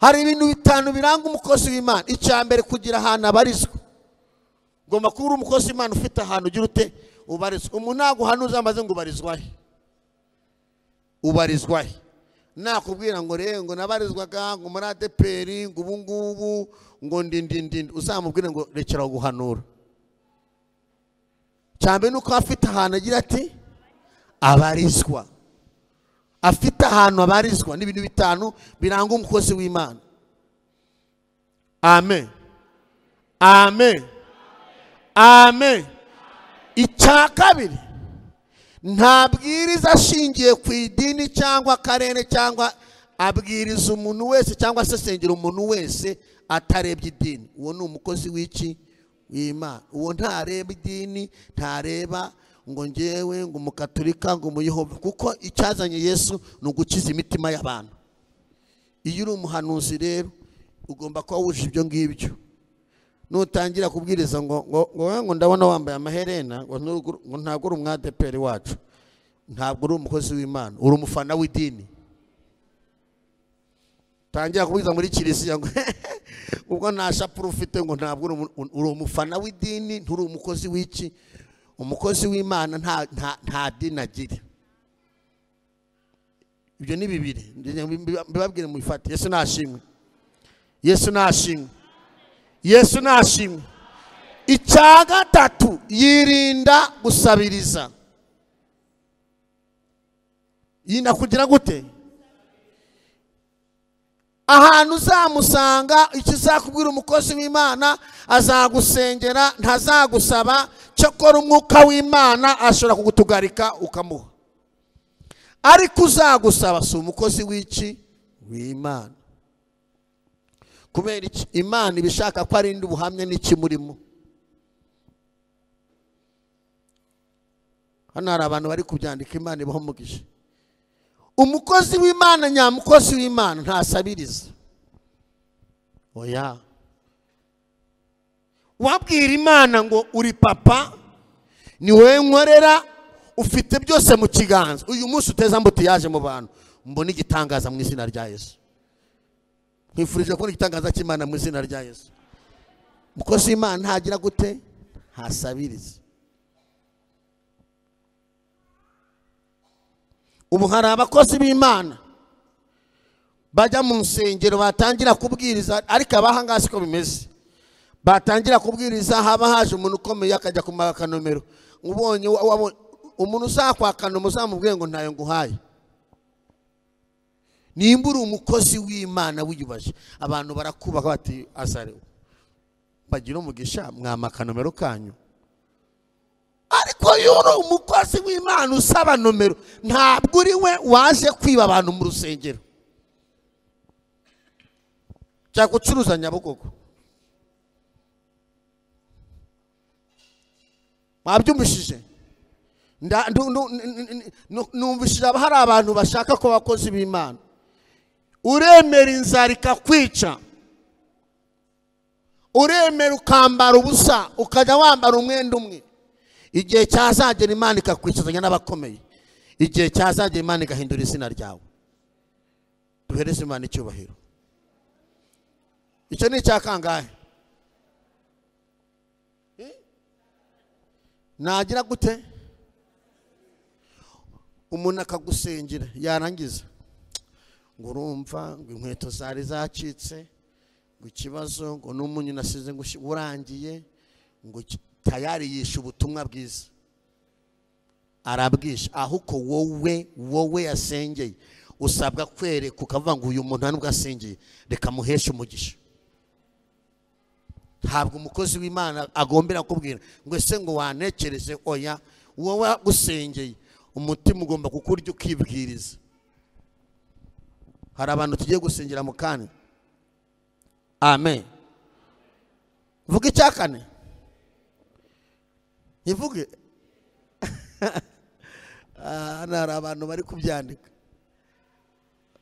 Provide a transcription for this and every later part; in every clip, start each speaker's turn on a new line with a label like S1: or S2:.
S1: hari ibintu bitanu biranga umukozi w'Imana. Icya mbere, kugira ahantu abarizwa. Ugomba kuba uri umukozi w'Imana ufite ahantu ugira ute ubarizwa. Umuntu naguhanuza amaze ngo ubarizwahe, ubarizwahe. Nakubwira ngo rero ngo nabarizwaga ngo muri ADPR ngo ubu ngubu ngo ndindindi, uzamubwire ngo rekera guhanura. Cyambe nuko afite ahantu agira ati abarizwa, afite ahantu abarizwa. N'ibintu bitanu biranga umukozi w'Imana. Amen, amen, amen. Icya kabiri, ntabwiriza ashingiye ku idini cyangwa akarere, cyangwa abwiriza umuntu wese cyangwa se asengera umuntu wese atarebye idini. Uwo ni umukozi w'iki w'Imana. Uwo ntareba idini, ntareba ngo ngewe ngo umukatolika ngo umuyehova, kuko icyazanye Yesu ni ugukiza imitima y'abantu. Iyo uri umuhanuzi rero ugomba kuba wujuje ibyo ngibyo. Nutangira kubwiriza ngo ndabona wambaye amaherena, ngo ntabwo uri umwadeperi wacu, ntabwo uri umukozi w'Imana, uri umufana w'idini. Tangira kubwiriza muri kiliziya ngo ubwo nta shapuru ufite, ngo ntabwo uri umufana w'idini, nturi umukozi w'iki. Umukozi w'Imana nta dini agira. Ibyo ni bibiri, mbibabwire mubifate. Yesu nashimwe, Yesu nashimwe, Yesu nashimwe. Icya gatatu, yirinda gusabiriza. Yinda kugira gute? Ahantu uzamusanga, ikizakubwira umukozi w'Imana, azagusengera, ntazagusaba. Cyakora umwuka w'Imana ashobora kugutugarika ukamuha. Ariko uzagusaba si umukozi w'iki w'Imana. Kubera iki? Imana ibishaka ko arinda ubuhamya n'iki murimo. Hano hari abantu bari kubyandika, Imana ibaho umugisha. Umukozi w'Imana, nyamukozi w'Imana ntasabiriza. Oya. Wabwira Imana ngo uri papa, ni wowe nkorera, ufite byose mu kiganza. Uyu munsi uteza mbuto yaje mu bantu, mbona igitangaza mu izina rya Yesu. Nkwifurije ko igitangaza cy'Imana mu izina rya Yesu. Umukozi w'Imana ntagira gute? Ntasabiriza. Ubu hari abakozi b'Imana bajya mu nsengero, batangira kubwiriza, ariko abahanga siko bimeze. Batangira kubwiriza, haba haje umuntu ukomeye akajya kumaka nomero. Ubonye umuntu uzakwaka nomero, uzamubwiye ngo ntayo nguhaye. Nimba uri umukozi w'Imana wiyubaje, abantu barakubaha bati azare bagira umugisha mwamaka nomero kanyu. Ariko yoro umukozi w'Imana usaba nomero, ntabwo uri we waje kwiba abantu mu rusengero, cyangwa gucuruza Nyabugogo. Mwabyumvishije? Numvishije hari abantu bashaka ko abakozi b'Imana. Uremera inzara ikakwica, uremera ukambara ubusa, ukajya wambara umwenda umwe. Igihe cyazagera Imana ikakwicazanya n'abakomeye. Igihe cyazagera Imana igahindura izina ryawe. Duhereze Imana icyubahiro. Icyo ni icyakangahe? Nagira gute? Umuntu akagusengera, yarangiza ngo urumva ngo inkweto zari zacitse, ngo ikibazo ngo n'umunyu nasize ngo urangiye, ngo tayari yishe ubutumwa bwiza. Arabwisha. Ahuko wowe yasengeye usabwa kwereka, ukavuga ngo uyu muntu nubwo asengeye reka muheshe umugisha. Ntabwo umukozi w'Imana agombera kubwira ngo ese ngo wanekereze. Oya, wowe gusengeye umutima ugomba kukurya ukibwiriza. Hari abantu tugiye gusengera mu kanya. Amen. Vuga icya kane. Ivuge. Hari abantu bari kubyandika,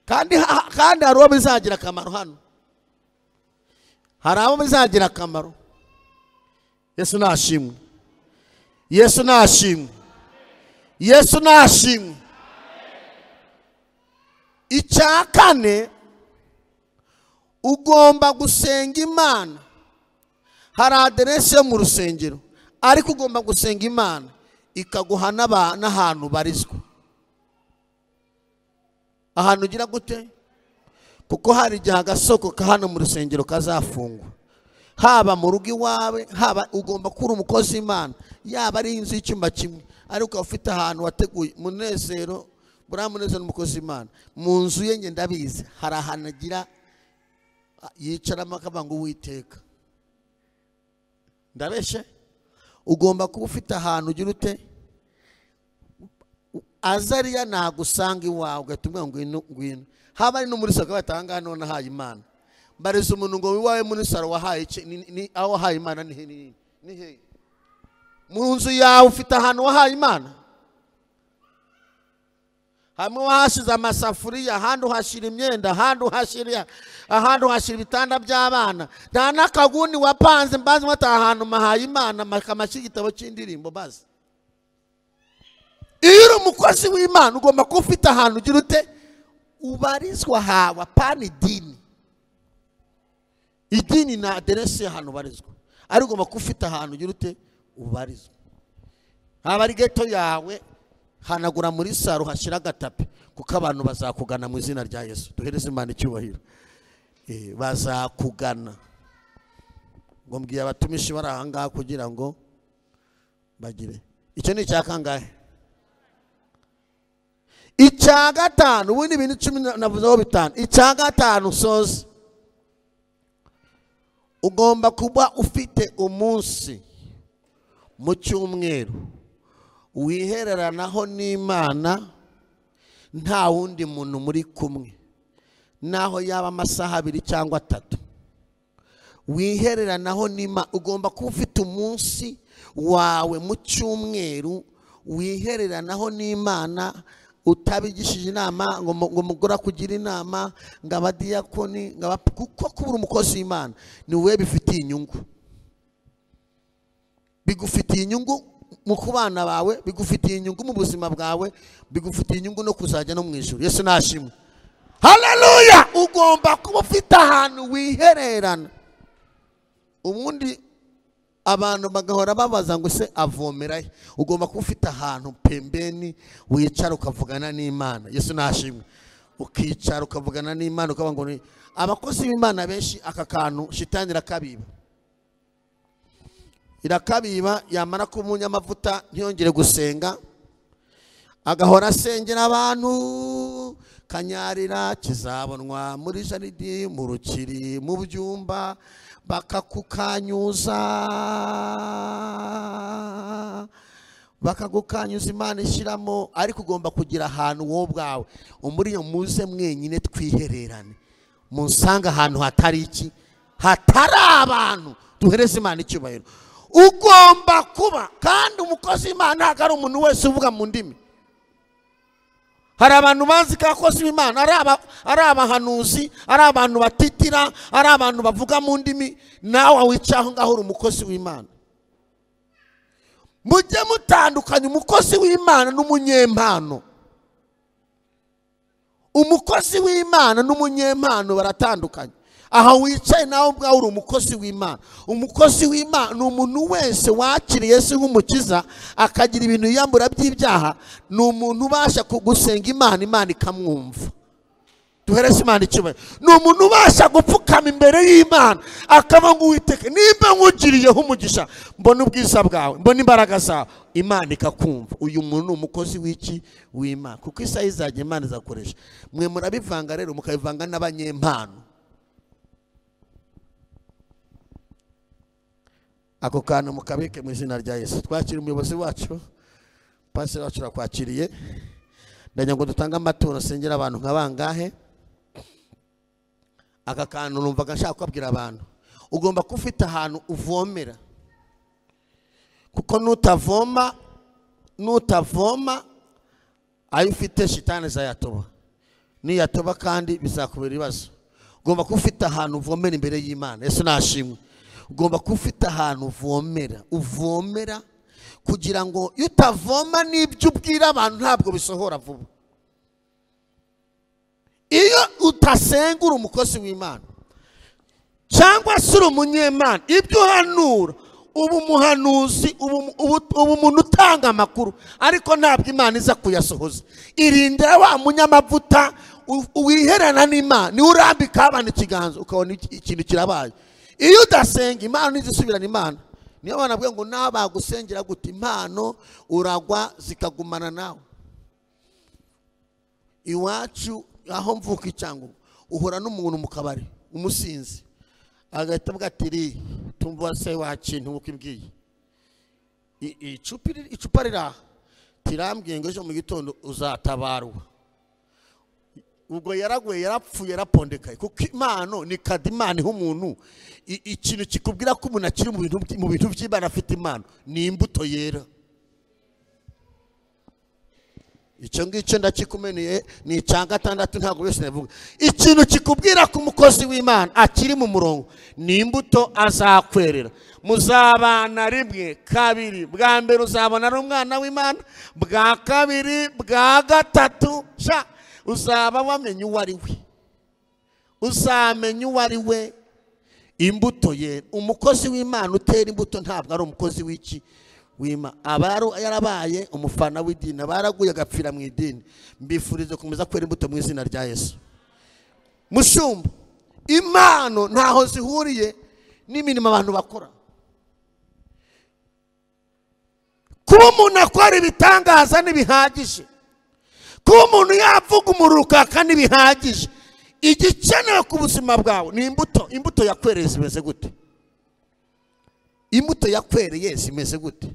S1: kandi hari uwo bizagira akamaro hano. Hari abo bizagira akamaro. Yesu nashimwe, Yesu nashimwe, Yesu nashimwe. Icya kane, ugomba gusenga Imana. Hari aderesi yo mu rusengero, ariko ugomba gusenga Imana ikaguha n'ahantu barizwa, ahantu ugira gute, kuko hari igihe agasoko ka hano mu rusengero kazafungwa, haba mu rugo iwawe, haba ugomba kuba umukozi w'Imana, yaba ari inzu y'icyumba kimwe, ariko ufite ahantu wateguye. Munezero, buriya Munezero n'umukozi w'Imana, mu nzu ye ngenda ndabizi hari ahantu agira yicaramo akavuga ngo Uwiteka. Ndabeshe? Ugomba kuba ufite ahantu ugira ute, Azariya nagusanga iwawe ugatumwa ngwino ngwino, haba ari no muri sako batanga none haye Imana. Mbariza umuntu ngo wiwawe muri saro wahaye ni aho haye Imana ni he? Mu nzu yawe ufite ahantu wahaye Imana? Hamwe wahashize amasafuriya, ahandi uhashira imyenda, ahandi uhashira ibitanda by'abana, nta n'akaguni wapanze mbazi wata ahantu mahaye Imana makamashyira igitabo cy'indirimbo bazi. Iyo uri umukozi w'Imana ugomba kuba ufite ahantu ugira ute ubarizwa hawe, apana idini. Idini na aderesi y'ahantu ubarizwa, ariko ugomba kuba ufite ahantu ugira ute ubarizwa. Haba ari geto yawe, hanagura muri saro hashyira agatapi, kuko abantu bazakugana mu izina rya Yesu. Duhereze Imana icyubahiro. Bazakugana. Ngo mbwiye abatumishi bari aha ngaha kugira ngo bagire. Icyo ni icya kangahe? Icya gatanu. Ubundi ibintu 10 navuzeho bitanu. Icya gatanu soza, ugomba kuba ufite umunsi mu cyumweru wihereranaho n'Imana, nta wundi muntu muri kumwe, naho yaba amasaha 2 cyangwa 3, wihereranaho n'Imana. Ugomba kuba ufite umunsi wawe mu cyumweru wihereranaho n'Imana, utabigishije inama ngo mugora kugira inama ngo abadiyakoni kuko kubura umukozi w'Imana ni we bifitiye inyungu. Bigufitiye inyungu mu kubana bawe, bigufitiye inyungu mu buzima bwawe, bigufitiye inyungu no kuzajya no mu ijuru. Yesu nashimwe. Haleluya. Ugomba kuba ufite ahantu wihererana. Ubundi abantu bagahora babaza ngo se avomera. Ugomba kuba ufite ahantu pembeni wicara ukavugana n'Imana. Yesu nashimwe. Ukicara ukavugana n'Imana ukavuga ngo abakozi b'Imana benshi aka kantu shitani irakabiba. Irakabiba, yamara kumunya amavuta ntiyongere gusenga, agahora asengera abantu, kanyarira kizabonwa muri jaridi, mu rukiri, mu byumba, bakakukanyuza Imana ishyiramo. Ariko ugomba kugira ahantu wowe ubwawe umuri yo muze mwenyine twihererane, munsanga ahantu hatari iki, hatari abantu. Duhereze Imana icyubahiro. Ugomba kuba kandi umukozi w'Imana ntabwo ari umuntu wese uvuga mu ndimi. Hari abantu bazi ko abakozi b'Imana ari abahanuzi, ari abantu batitira, ari abantu bavuga mu ndimi. Nawe wicaho ngaho uri umukozi w'Imana. Mujye mutandukanya umukozi w'Imana n'umunyempano. Umukozi w'Imana n'umunyempano baratandukanye. Aha wicaye nawe ubwawe uri umukozi w'Imana. Umukozi w'Imana ni umuntu wese wakiriye Yesu nk'umukiza akagira ibintu yiyambura by'ibyaha. Ni umuntu ubasha gusenga Imana, Imana ikamwumva. Duhereze Imana icyubahiro. Ni umuntu ubasha gupfukama imbere y'Imana akavuga ngo Uwiteka, nimba nkugiriyeho umugisha, mbona ubwiza bwawe, mbona imbaraga zawe, Imana ikakumva. Uyu muntu ni umukozi w'iki w'Imana, kuko isaha izajya Imana izakoresha. Mwe murabivanga rero mukabivanga n'abanyempano. Ako kantu mukabike mu izina rya Yesu. Twakira umuyobozi wacu, pastor wacu rakwakiriye. Ndanya ngo dutanga amaturo sengera abantu nkabangahe. Aka kantu numvaga nshaka kubwira abantu, ugomba kufita ahantu uvomera, kuko nutavoma ayo ufite shitani zayatoba, niyatoba kandi bizakubera ibibazo. Ugomba kufita ahantu uvomera imbere y'Imana. Yesu nashimwe. Ugomba kufita ahantu uvomera kugira ngo iyo utavoma n'ibyo ubwira abantu ntabwo bisohora vuba. Iyo utasengura umukozi w'Imana cyangwa se uri umunyemana, ibyo uhanura ubu umuhanuzi, ubu umuntu utanga amakuru, ariko ntabwo Imana iza kuyasohoza. Irindira wa munyamavuta wiherana n'Imana, niwe urambika abana ikiganza ukabona ikintu kirabaye. Iyo udasenga Imana ntizisubirana Imana. Niyo banabwiye ngo nabagusengera gute impano uragwa zikagumana nawe. Iwacu aho mvuka Icyangugu uhura n'umuntu mu kabari umusinzi, agahita avuga ati tumva se wakintu uko imbwiye icupa riraha tirambwiye ngo ejo mu gitondo uzatabarwa. Ubwo yaraguye yarapfuye yarapondekaye, kuko impano ni kadimana h'umuntu. Ikintu kikubwira ko umuntu akiri mu bintu by'Imana afite impano ni imbuto yera. Icyo ngicyo ndakikumeneye ni icya gatandatu, ntabwo byose navuga. Ikintu kikubwira ko umukozi w'Imana akiri mu murongo ni imbuto azakwerera. Muzabana rimwe kabiri, bwa mbere uzabona ari umwana w'Imana, bwa kabiri bwa gatatu uzaba wamenye uwo ari we, uzamenya uwo ari we. Imbuto ye, umukozi w'Imana utera imbuto ntabwo ari umukozi w'iki w'Imana. Aba yarabaye umufana w'idini, baraguye agapfira mu idini. Mbifurize kumeza kwera imbuto mu izina rya Yesu. Mushumba, impano ntaho zihuriye n'imirimo abantu bakora. Kuba umuntu akora ibitangaza ntibihagije, kuba umuntu yavuga umurukaka ntibihagije. Igikenewe ku buzima bwawe ni imbuto. Imbuto yakwereye zimeze gute? Imbuto yakwereye zimeze gute?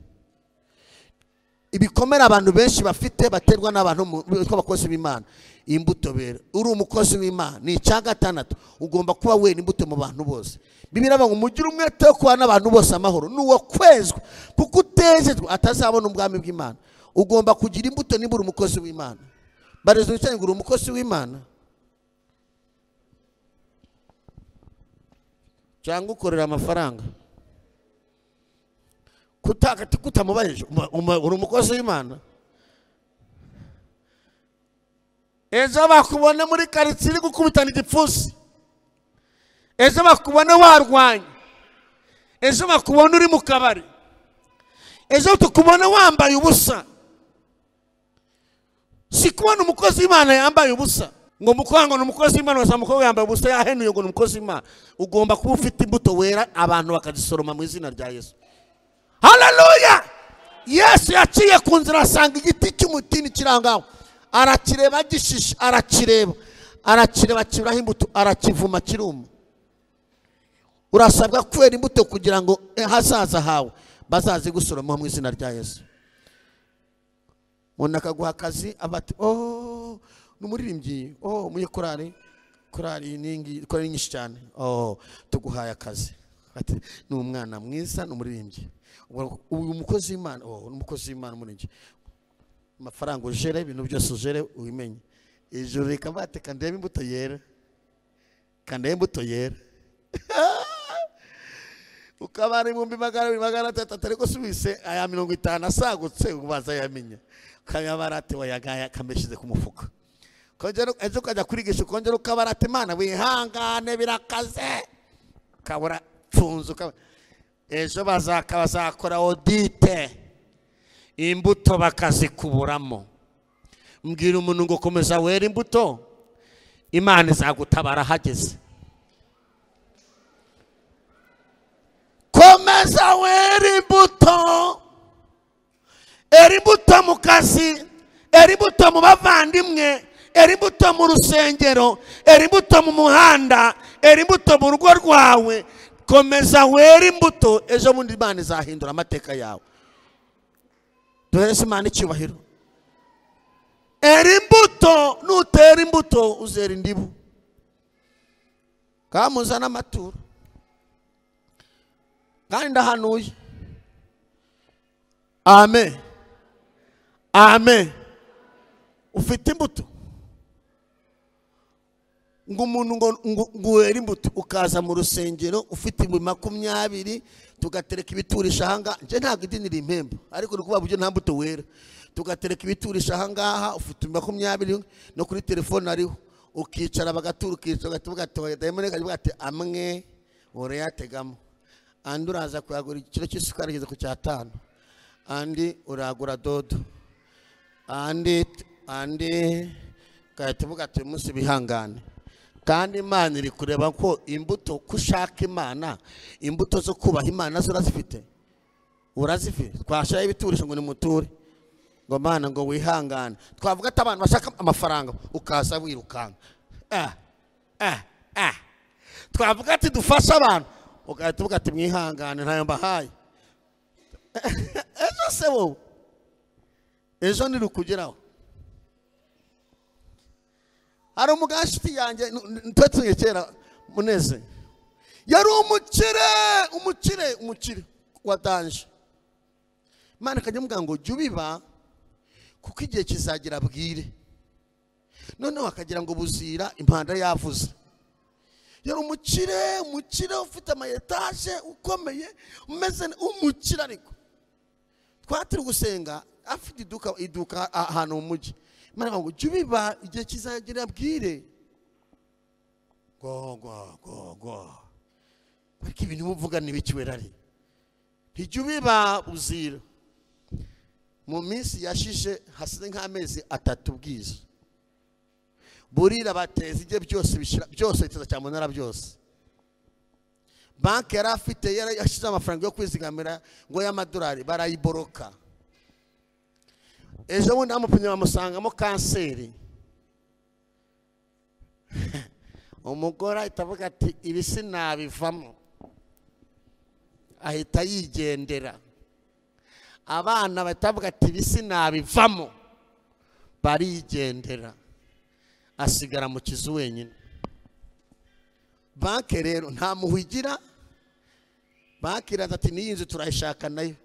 S1: Ibikomera abantu benshi bafite baterwa n'abantu b'abakozi b'Imana. Imbuto bera, uri umukozi w'Imana ni icya gatandatu, ugomba kuba wera imbuto mu bantu bose. Bibiliya ivuga ngo mugire umwete wo kuba n'abantu bose amahoro n'uwo kwezwa, kuko utejejwe atazabona ubwami bw'Imana. Ugomba kugira imbuto niba uri umukozi w'Imana. Bareze cyane ngo uri umukozi w'Imana cyangwa ukorera amafaranga. Kutamubaje uri umukozi w'Imana. Ejo bakubona muri karitsiye gukubitana igipfusi, ejo bakubona warwanya, ejo bakubona uri mu kabari, ejo tukubona wambaye ubusa. Si kubona umukozi w'Imana yambaye ubusa ngo mukwanga ni umukozi w'Imana, wasamukobwa yambaye ubusa yahenuye ngo ni umukozi w'Imana. Ugomba kuba ufite imbuto wera abantu bakazisoroma mu izina rya Yesu. Haleluya! Yesu yaciye ku nzira asanga igiti cy'umutini kirangaho, arakireba gishishe, arakireba kiburaho imbuto, arakivuma kiruma. Urasabwa kwera imbuto kugira ngo hazaza hawe bazaze gusoroma mu izina rya Yesu. Umuntu akaguha akazi abati n'umuririmbyi, muye korari nyinshi cyane, tuguhaye akazi, ati ni umwana mwiza n'umuririmbyi. Uyu mukozi w'Imana, n'umukozi w'Imana murinje amafaranga ujere, ibintu byose ujere ubimenye. Ijuru rikabate kandebe imbuto yera, kandebe imbuto yera. Ukabara 2,300 ariko subise aya 50 asagutse ubaza yamenya. Kayabarate wayagaya kameshize ku mufuka. Kongera ejo kajya kurigisha, kongera ukabarate Imana wihangane birakaze. Kabura pfunzo ejo bazakora audite, imbuto bakazikuburamo. Mbwira umuntu ngo komeza wera imbuto, Imana izagutabara hageze. Komeza wera imbuto, eri imbuto mu kazi, eri imbuto mu bavandimwe, eri imbuto mu rusengero, eri imbuto mu muhanda, eri imbuto mu rugo rwawe. Komeza wera imbuto, ejo bundi Imana izahindura amateka yawe. Duhereze Imana icyubahiro. Eri imbuto, nutera imbuto uzera indibu. Kamuzana amaturo kandi ndahanuye. Amen, amen. Ufite imbuto ngo umuntu ngo wera imbuto, ukaza mu rusengero ufite 20 tugatereka ibiturisha hanga. Nje ntabwo idini rimpemba, ariko uri kuba buryo nta mbuto wera. Tugatereka ibiturisha hangaha ufite 20 no kuri telefone ariho, ukicara bagatura, ukicara gatuvuga ati dayimone kavuga ati amwe urayategamo, andi uraza kuyagura ikiro cy'isukari kigeze ku cy'atanu, andi uragura dodo, andi gahita uvuga ati uyu munsi bihangane. Kandi Imana iri kureba ko imbuto kushaka Imana, imbuto zo kubaha Imana zo urazifite. Twashaka ibiturisho ngo nimuture, ngo Mana ngo wihangane. Twavuga ati abantu bashaka amafaranga ukaza wirukanga, twavuga ati dufasha abantu ugahita uvuga ati mwihangane ntayo mbahaye. Ejo se wowe, ejo nirukugeraho. Hari umugashiti yanjye ntwetsuye kera Muneze, yari umukire wa danje. Imana ikajya imubwira ngo jya ubiba kuko igihe kizagira bwire. Noneho akagira ngo buzira impanda yavuze. Yari umukire ufite amayetaje ukomeye, umeze umukire. Ariko twatiri gusenga afite iduka ahantu mu mujyi. Imana ngo jya ubiba igihe kizagira bwire. Go ariko ibintu muvuga nibikiwerari, ntijya ubiba uzira. Mu minsi yashije hasize nk'amezi 3 bwiza, burira bateza ibye byose biteza cya munara byose. Banki yari afite yashize amafaranga yo kwizigamira ngo y'amadolari barayiboroka. Ejo bundi amupimye bamusangamo kanseri. Umugore ahita avuga ati ibi sinabivamo, ahita yigendera. Abana bahita bavuga ati ibi sinabivamo, barigendera. Asigara mu kizu wenyine. Banki rero nta muhigira. Banki iraza ati niyi nzu turayishaka nayo.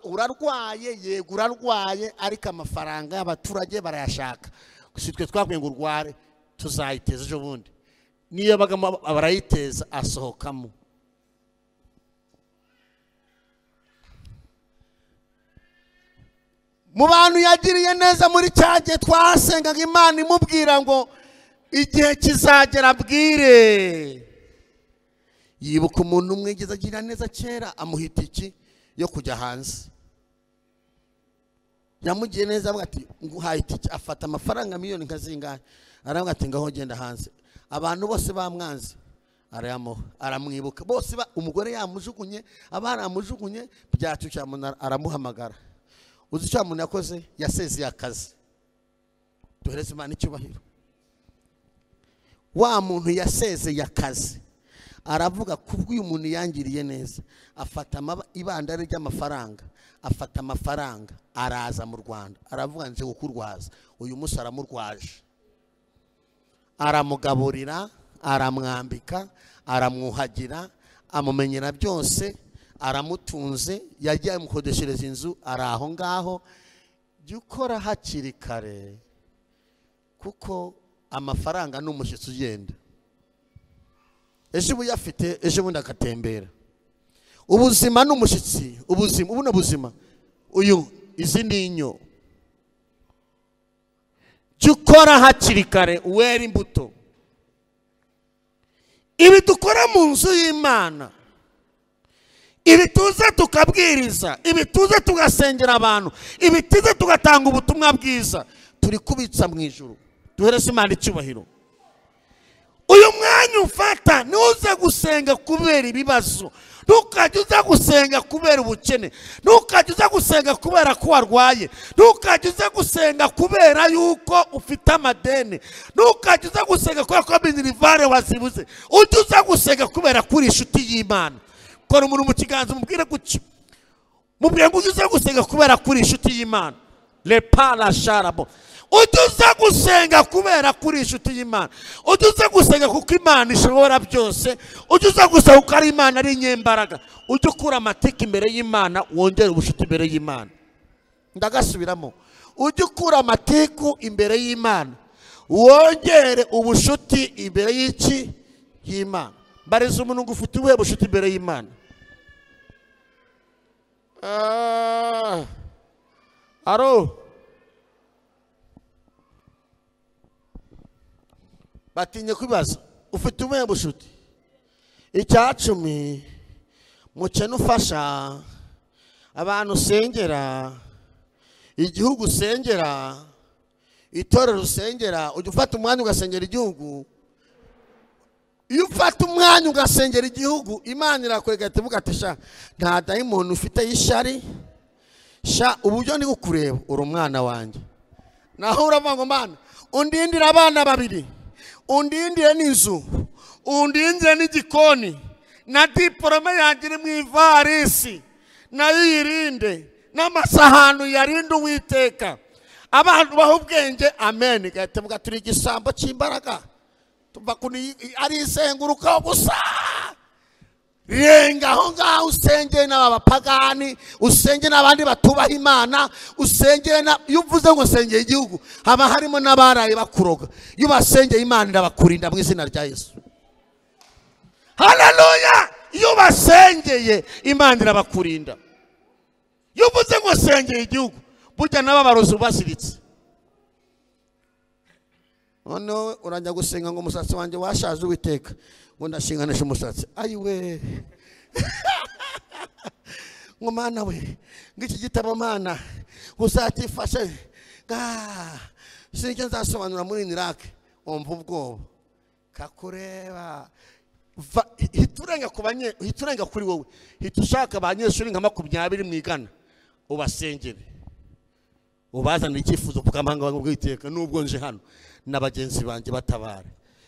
S1: Urarwaye, yego urarwaye, ariko amafaranga y'abaturage barayashaka. Gusa twe twakwiye ngo urware tuzayiteza ejo bundi. Niyo bagamo barayiteza asohokamo. Mu bantu yagiriye neza muri cyagiye twasengaga Imana imubwira ngo igihe kizagera bwire. Yibuka umuntu umwe yigeze agira neza kera, amuhita iki yo kujya hanze. Yamugiye neza avuga ati nguhaye itike, afata amafaranga miliyoni nkazingahe, aravuga ati ngaho genda hanze. Abantu bose bamwanze aramwibuka bose, umugore yamujugunye, abana yamujugunye, byacu cyamunara aramuhamagara. Uzi icyo umuntu yakoze? Yasezeye akazi. Duhereze Imana icyubahiro. Wa muntu yasezeye akazi aravuga kubw'uyu muntu yangiriye neza, afata ibandari ry'amafaranga, afata amafaranga araza mu Rwanda, aravuga nje gukurwaza. Uyu munsi aramurwaje, aramugaburira, aramwambika, aramwuhagira, amumenyera byose, aramutunze, yagiye amukodeshereza inzu, ari aho ngaho. Jya ukora hakiri kare kuko amafaranga ni umushyitsi ugenda. Ejo ubu yafite, ejo bundi agatembera. Ubuzima ni umushyitsi, ubuzima ubu n'ubuzima. Izi ni inyo. Jya ukora hakiri kare uwera imbuto. Ibi dukora mu nzu y'Imana, ibi tuze tukabwiriza, ibi tuze tugasengera abantu, ibi tuze tugatanga ubutumwa bwiza, turi kubitsa mu ijuru. Duhereze Imana icyubahiro. Uyu mwanya ufata ntuze gusenga kubera ibibazo, ntukajye uza gusenga kubera ubukene, ntukajye uza gusenga kubera ko warwaye, ntukajye uza gusenga kubera yuko ufite amadeni, ntukajye uza gusenga kubera ko minerivare wazibuze. Ujye uza gusenga kubera kuri inshuti y'Imana. Kora umuntu mu kiganza umubwire gutyo, mubwire ngo ujye uza gusenga kubera kuri inshuti y'Imana. Lepala sharabo. Ujye uza gusenga kubera kuri inshuti y'Imana. Ujye uza gusenga kuko Imana ishobora byose. Ujye uza gusenga kuko ari Imana ari inyembaraga. Ujye ukura amateka imbere y'Imana, wongere ubushuti imbere y'Imana. Ndagasubiramo. Ujye ukura amatiku imbere y'Imana, wongere ubushuti imbere y'iki? Y'Imana. Mbariza umuntu ngo ufite ubuhe bushuti imbere y'Imana? Aro batinye kwibaza ufite ubuhe bushuti? icyacumi mukene ufasha abantu usengera, igihugu usengera, itorero usengera. Ujya ufata umwanya ugasengera igihugu. Iyo ufata umwanya ugasengera igihugu, Imana irakwega itivuga ati sha nta dayimoni ufite y'ishari, sha uburyo ndi kukureba uri umwana wanjye. Naho uravuga ngo Mana undindire abana babiri, undindire n'inzu, undindire n'igikoni, na diporome yanjye iri mu ivarisi nayo yirinde, n'amasahanu yarinde Uwiteka, abantu baha ubwenge. Amen. Gahita turi igisambo cy'imbaraga, tuva kuni ari isenguruka gusa. Renga aho ngaho usengere n'abapagani, usengere n'abandi batubaha Imana, usengere na iyo uvuze ngo sengere igihugu haba harimo n'abaraye bakuroga. Iyo basengeye Imana irabakurinda mu izina rya Yesu. Haleluya. Iyo basengeye Imana irabakurinda. Iyo uvuze ngo sengeye igihugu burya n'ababarozi basiritse. None urajya gusenga ngo umusatsi wanjye washaje Uwiteka, ngo ndashinganisha umusatsi. Ayiwe ngo Mana we, ngiki gitabo Mana uzatifashe sinjye nzasobanura muri Iraq. Umva ubwoba kakureba. Hiturenga kuri wowe, hitushaka abanyeshuri nka 20 mwigana ubasengere, ubazana icyifuzo kukamanga Uwiteka. Nubwo nje hano n'abagenzi banjye batabare,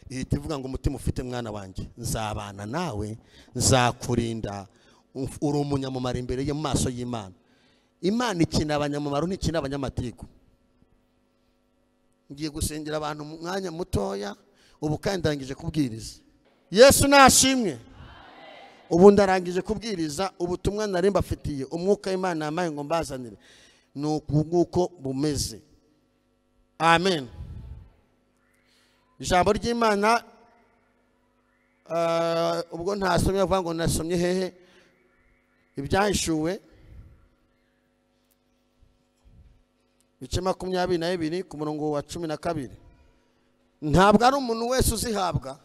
S1: ihita ivuga ngo umutima ufite mwana wanjye nzabana nawe, nzakurinda, uri umunyamumaro imbere yo mu maso y'Imana. Imana ikina abanyamumaro ntikina abanyamatiku. Ngiye gusengera abantu mu mwanya mutoya, ubu kandi ndangije kubwiriza. Yesu nashimwe. Ubu ndarangije kubwiriza ubutumwa nari mbafitiye, umwuka Imana yamaye ngo mbazanire nuko bumeze. Amen. Ijambo ry'Imana ubwo ntasomye avuga ngo nasomye hehe ibyahishuwe bice 22 ku murongo wa 12. Ntabwo ari umuntu wese uzihabwa.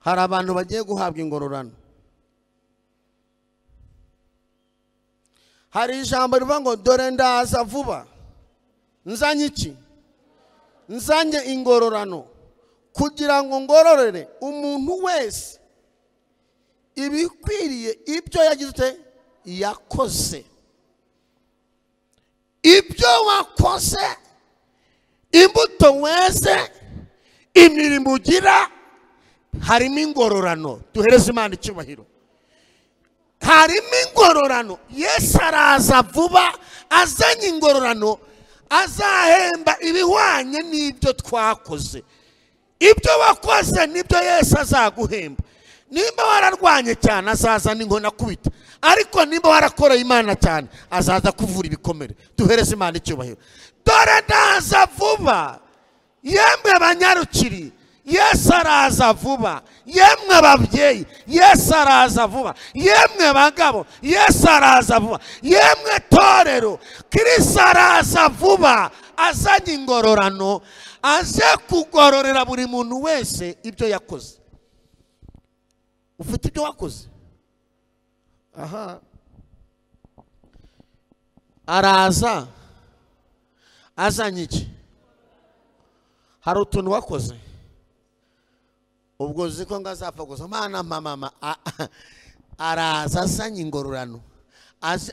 S1: Hari abantu bagiye guhabwa ingororano. Hari ijambo rivuga ngo dore ndaza vuba, nzanye iki? Nzanye ingororano, kugira ngo ngororere umuntu wese ibikwiriye ibyo yagize yakoze. Ibyo wakoze, imbuto wese, imirimo ugira, harimo ingororano. Duhereze Imana icyubahiro. Harimo ingororano. Yesu araza vuba azanye ingororano, azahemba ibihwanye n'ibyo twakoze. Ibyo wakoze nibyo Yesu azaguhemba. Nimba wararwanye cyane azazana inkona kubita, ariko nimba warakoreye Imana cyane azaza kuvura ibikomere. Duhereze Imana icyubahiro. Dore ndaza vuba, yemwe abanyarukiri, Yesu araza vuba. Yemwe ababyeyi, Yesu araza vuba. Yemwe bagabo, Yesu araza vuba. Yemwe torero, Kristo araza vuba azanye ingororano, aje kugororera buri muntu wese ibyo yakoze. Ufite ibyo wakoze? Aha. Araza azanye iki? Hari utuntu wakoze ubwo ziko ngazapfa gusa Mana mama. Araza azanye ingororano,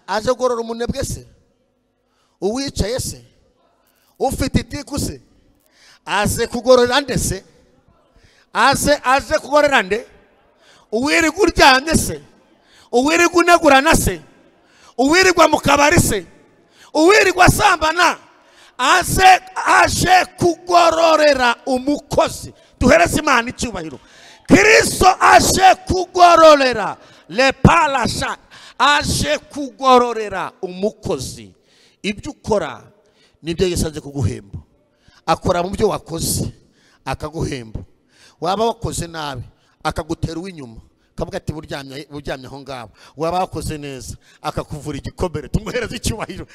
S1: aje gorora umunebwe se, uwicaye se, ufite itiku se, aze kugorora nde se? Aze kugorora nde? Uwirirwa uryamye se, uwirirwa unegurana se, uwirirwa mu kabari se, uwirirwa asambana, aje kugororera umukozi. Duhereze Imana icyubahiro. Kristo aje kugororera lepalasha, aje kugororera umukozi. Ibyo ukora nibyo Yesu aje kuguhemba. Akora mu byo wakoze akaguhemba. Waba wakoze nabi akagutera uw'inyuma kavuga ati buryamye aho ngabo waba wakoze neza akakuvura igikomere tumuhereza icyubahiro.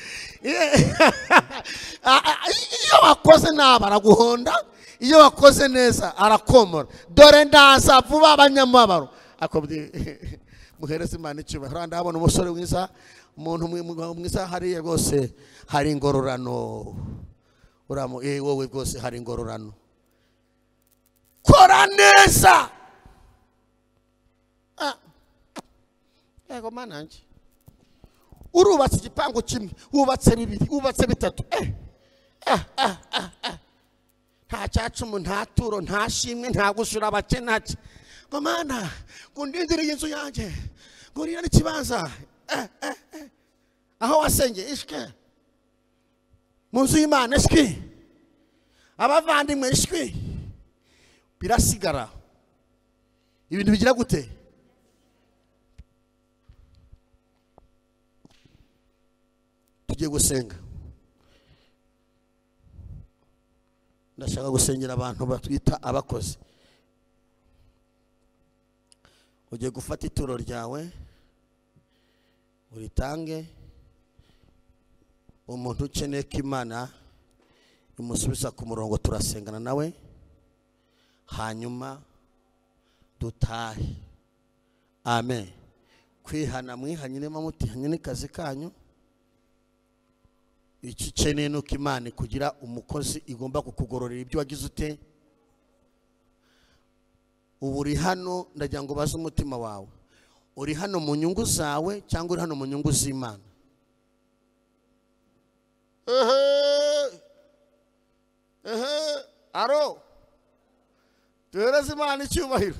S1: Iyo wakoze nabi araguhonda, iyo wakoze neza arakomora. Dore ndaza vuba abanyamabaro akobye muhereza Imana icyubahiro. Ndabona umusore mwiza, umuntu mwiza hariya rwose hari ingororano. Uramo wowe rwose hari ingororano. Kora neza. Yego mananje. Urubatse igipangu kimwe, wubatse bibiri, wubatse bitatu. Nta cyacumu, nta turo, nta shimwe, nta gushura abakene. Ngo mana, ngo ndindiriye inzu yanjye, ngo rira n'ikibanza. Aho wasengeye ishwe, mu nzu y'Imana ishwe, abavandimwe ishwe, birasigara. Ibintu bigira gute? Tugiye gusenga. Ndashaka gusengera abantu batwita abakozi. Ugiye gufata ituro ryawe uritange, umuntu ukeneye ko Imana imusubiza ku murongo turasengana nawe, hanyuma dutahe. Amen. Kwihana mwihanye nema mutihanye n'ikazi kanyu. Iki ukeneye nuko Imana kugira umukozi igomba kukugororera ibyo wagize ute. Ubu uri hano ndagira ngo baze umutima wawe, uri hano mu nyungu zawe cyangwa uri hano mu nyungu z'Imana? Aro tuhereze Imana icyubahiro.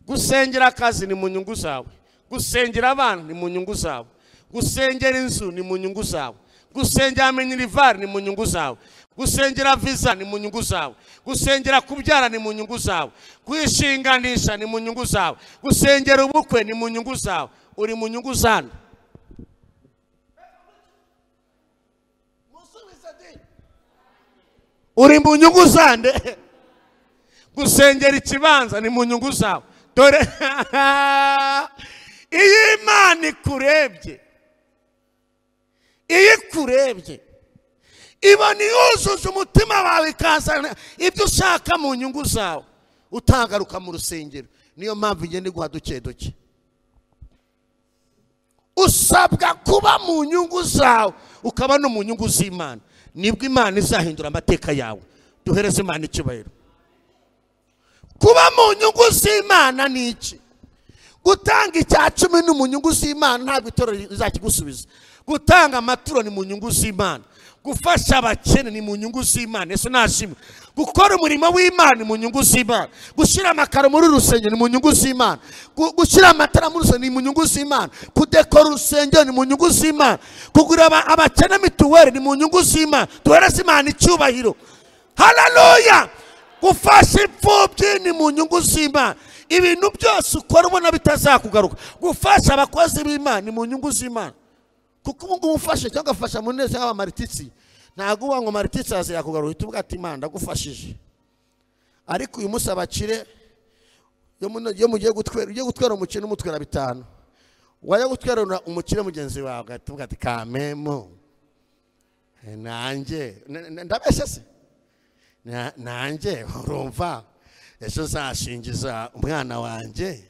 S1: Gusengera akazi ni mu nyungu zawe, gusengera abana ni mu nyungu zawe, gusengera inzu ni mu nyungu zawe, gusengera minerivari ni mu nyungu zawe, gusengera visa ni mu nyungu zawe, gusengera kubyara ni mu nyungu zawe, kwishinganisha ni mu nyungu zawe, gusengera ubukwe ni mu nyungu zawe. Uri mu nyungu zande? Uri mu nyungu zande? Gusengera ikibanza ni mu nyungu zawe. Dore iyi Imana ikurebye, iyi kurebye ibona yuzuza umutima wawe ikazana ibyo ushaka mu nyungu zawe, utagaruka mu rusengero. Niyo mpamvu igenda iguha duke duke. Usabwa kuba mu nyungu zawe ukaba no mu nyungu z'Imana, nibwo Imana izahindura amateka yawe. Duhereze Imana icyubahiro. Kuba mu nyungu z'Imana ni iki? Gutanga icya 10 ni mu nyungu z'Imana, ntabwo itorero rizakigusubiza. Gutanga amaturo ni mu nyungu z'Imana, gufasha abakene ni mu nyungu z'Imana. Yesu nashimwe. Gukora umurimo w'Imana ni mu nyungu z'Imana, gushyira amakaro muri rusengero ni mu nyungu z'Imana, gushyira amatara muri rusengero ni mu nyungu z'Imana, kudekora urusengero ni mu nyungu z'Imana, kugura abakene mituweli ni mu nyungu z'Imana. Duhereze Imana icyubahiro. Haleluya. Gufasha imfubyi ni mu nyungu z'Imana. Ibintu byose ukora ubona bitazakugaruka. Gufasha abakozi b'Imana ni mu nyungu z'Imana. Kuko umuntu ufashe cyangwa afasha mu neza y'abamarititsi, ntago uba ngo marititsi azakugaruka tuvuga ati Imana ndagufashije. Ariko uyu munsi abakire yo mugiye gutwera umukire umutwera 5, wajya gutwera umukire mugenzi wawe tuvuga ati kamemo nanjye ndabeshe se, nanjye urumva ejo zashingiza umwana wanjye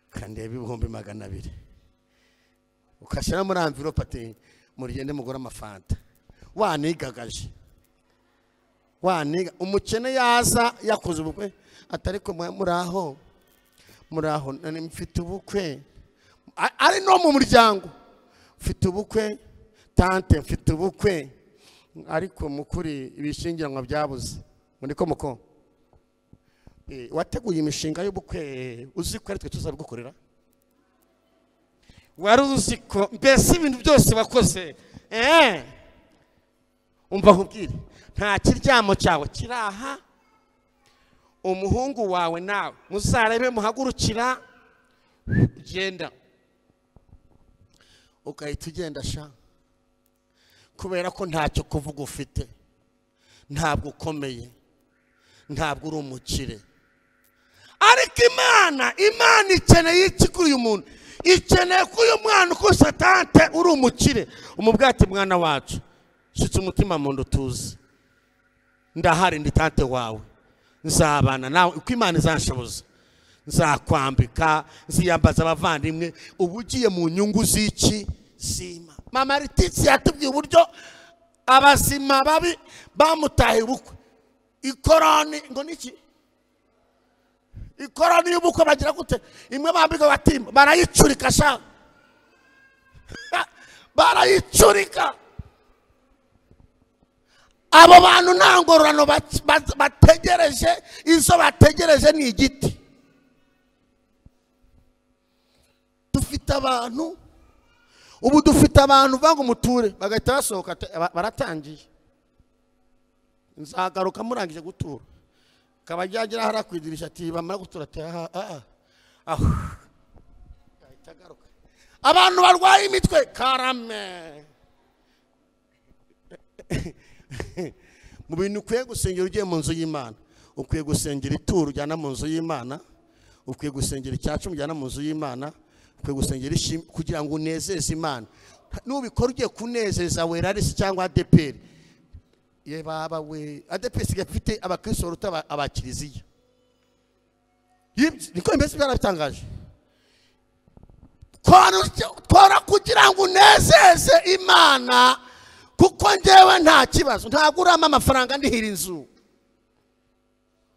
S1: kandeba 200,000 ukashira muri envelope ati murigende mugura amafanta. Wanigagaje, waniga umukene yaza yakoze ubukwe atariko muraho nani mfite ubukwe, ari no mu muryango mfite ubukwe, tante mfite ubukwe, ariko mukuri ibishingiranwa byabuze. Muriko muko wateguye imishinga y'ubukwe uzi ko ari twe tuzabugukorera? Wari uzi ko mbese ibintu byose bakoze umva nkubwire, nta kiryamo cyawe kiraha, umuhungu wawe nawe muzarebe muhagurukira ugenda ukahita ugenda sha, kubera ko ntacyo kuvuga ufite, ntabwo ukomeye. ntabwo uri umukire. Ariko imana ikeneye iki kuri uyu muntu? Ikeneye ko uyu mwana ukosa tante uri umukire, umubwira ati mwana wacu shitse umutima mu ndutuze, ndahari ndi tante wawe, nzabana nawe uko Imana izanshoboza, nzakwambika, nziyambaza abavandimwe, ubu ugiye mu nyungu z'iki zima. Mama Letizia yatubwiye uburyo abazima babi bamutaye ubukwe. Ikoroni ngo niki? Ikoroni y'ubukwe bagira gute? Imwe bambika batimba barayicurika sha barayicurika. Abo bantu nta ngororano bategereje, izo bategereje ni igiti. Dufite abantu ubu, dufite abantu banga umuture bagahita basohoka baratangiye, nzagaruka murangije gutura, kabajyagira harakwidirisha ati bamara gutura ati abantu barwaye imitwe karame. Mu bintu ukwiye gusengera ugiye mu nzu y'Imana, ukwiye gusengera ituro ujyana mu nzu y'Imana, ukwiye gusengera icyacu ujyana mu nzu y'Imana, ukwiye gusengera ishimwe kugira ngo unezeze Imana. Nubikora ugiye kunezeza Werarisi cyangwa ADPR, ye baba we ADPR sigafite abakristo ruta abakiriziya. Niko imeze byarabitangaje. Kora kugira ngo unezeze Imana, kuko njyewe nta kibazo, ntagurama amafaranga ndihira inzu.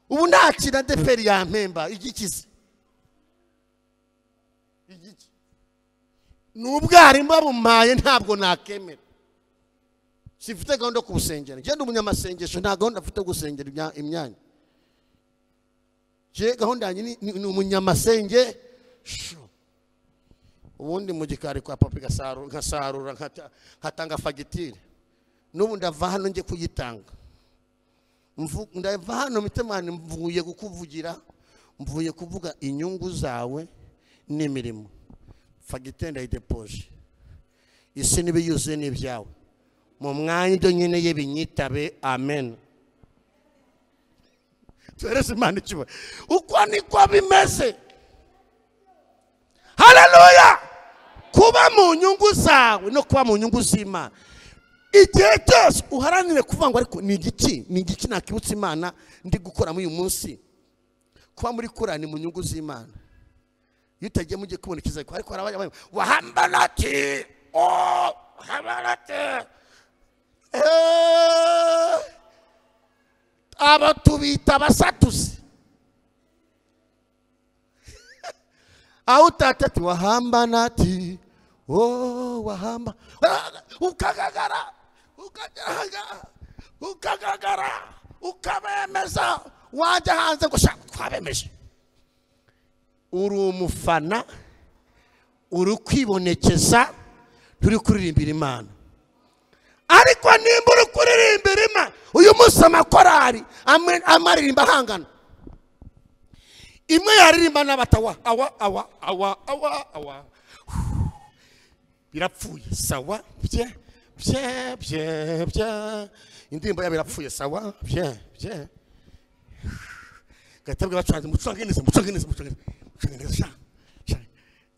S1: Ubu ntakira ADPR yampemba igikize. N'ubwarimu babumpaye ntabwo nakemera. Sifite gahunda ku busengero. Njye ndi umunyamasengesho, nta gahunda afite gusengera imyanya. Je gahunda yanjye ni umunyamasengesho. Ubundi mu gikari kwa papa gasarura nkatanga fagitire. N'ubu ndava hano nje kuyitanga. Ndava hano mitemane mvuye kukuvugira, mvuye kuvuga inyungu zawe n'imirimo. Fagitire ndayidepoje. Isi nibiyuzuye n'ibyawe. Mu mwanya ibyo nyine yebinyitabe. Amen. Tuhereze Imana ikiba. Uko niko bimeze. Haleluya. Kuba mu nyungu zawe no kuba mu nyungu z'Imana. Igihe cyose uharanire kuvuga ngo ariko ni igiki nakibutsa Imana ndi gukora muri uyu munsi. Kuba muri Kurani mu nyungu z'Imana. Yutagiye mujye kubona kizako ariko arabaye wahambanati habarate aba tubita basatusi autatati wahambanati wahamba ukagagara ukabemeza wajya hanze gushaka kwabemeje. Uri umufana, uri kwibonekeza, turi kuririmbira Imana. Ariko nimba uri kuririmbira Imana, uyu munsi amakorari amaririmba hangana. Imwe yaririmba n'abatawa awa birapfuye sawa bye indirimbo ya birapfuye sawa bye gatabwe bacanze mucangeneze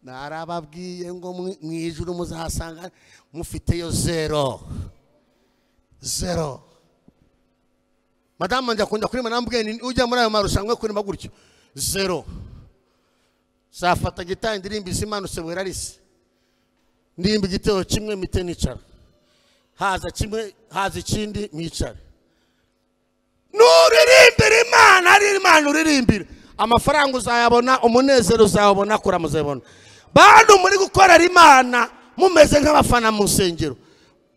S1: narababwiye ngo mu ijuru muzahasanga mufiteyo zero. Madame njya kuri manambwe ujya muri ayo marushanwa kuri maguryo zero. Safata gitanga indirimbo izimanutse Werarisi, ndirimbo igitero kimwe mite nicara, haza kimwe haza ikindi mwicara. Nuririmbira Imana, ari Imana uririmbira, amafaranga uzayabona, umunezero uzabona, kura muzabona. Bantu muri gukorera Imana mumeze nk'abafana mu nsengero,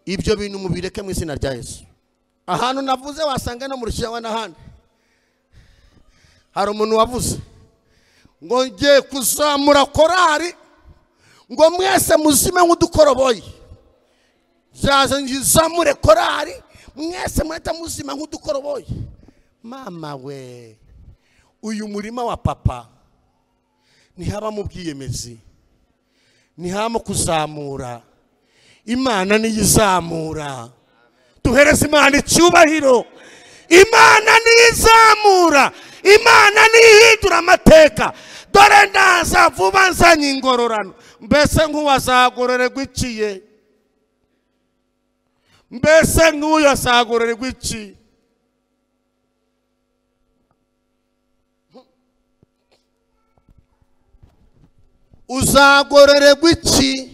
S1: ibyo bintu mubireke mu izina rya Yesu. Ahantu navuze wasanga no mu rushyiraho n'ahandi. Hari umuntu wavuze ngo ngiye kuzamura korari ngo mwese muzime nk'udukoroboyi. Zaza ngizamure korari mwese mweta muzima nk'udukoroboyi. Mama we, uyu murima wa papa ntihaba mu bwiyemezi, ntihaba kuzamura. Imana niyizamura. Tuhereze Imana icyubahiro. Imana nizamura, Imana nihindura amateka. Dore ndaza vuba nzanye ingororano. Mbese nk'uwazagororerwa iki? Mbese nk'uyu azagororerwa iki? Uzagororerwa iki?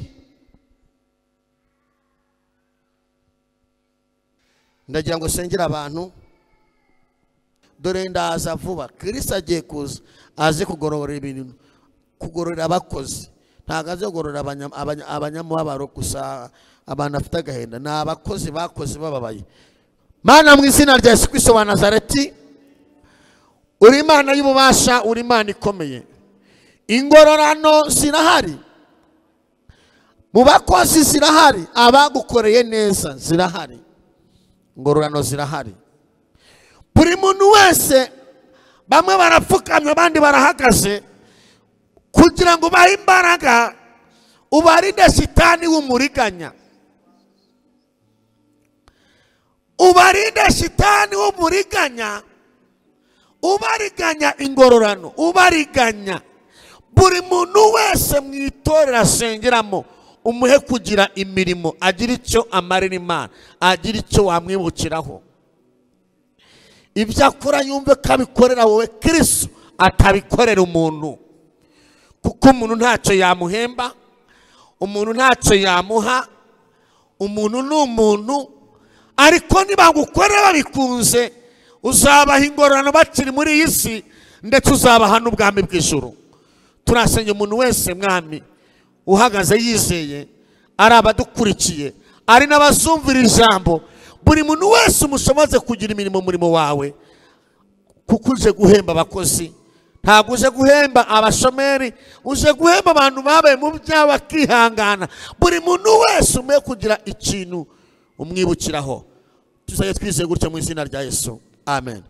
S1: Ndagira ngo sengera abantu. Dore ndaza vuba. Kristo agiye kuza aje kugororera ibintu, kugororera abakozi. Ntago aje kugororera abanyamubabaro gusa, abantu afite agahenda. Ni abakozi bakoze bababaye. Mana, mu izina rya Yesu Kristo wa Nazareti, uri Imana y'ububasha, uri Imana ikomeye. Ingororano zirahari, mu bakozi zirahari, abagukoreye neza zirahari, ingororano zirahari. Buri muntu wese, bamwe barapfukamye abandi barahagaze, kugira ngo bahe imbaraga ubarinde shitani w'umuriganya, ubarinde shitani w'umuriganya, ubariganya ingororano, ubariganya. Buri muntu wese mu itorero asengeramo umuhe kugira imirimo, agira icyo amarira Imana, agira icyo wamwibukiraho. Ibyo akora yumve ko abikorera wowe Kristo, atabikorera umuntu. Kuko umuntu ntacyo yamuhemba, umuntu ntacyo yamuha, umuntu ni umuntu. Ariko niba gukorera babikunze, uzabaha ingororano bakiri muri iyi si, ndetse uzabaha n'ubwami bw'ijuru. Turasenge umuntu wese mwami uhagaze yizeye, ari abadukurikiye, ari n'abazumvira ijambo, buri muntu wese umushoboze kugira imirimo murimo wawe, kuko uje guhemba abakozi, ntabwo uje guhemba abashomeri, uje guhemba abantu babaye mu byaha bakihangana. Buri muntu wese umwe kugira ikintu umwibukiraho. Tuzajye twizeye gutya mu izina rya Yesu, amen.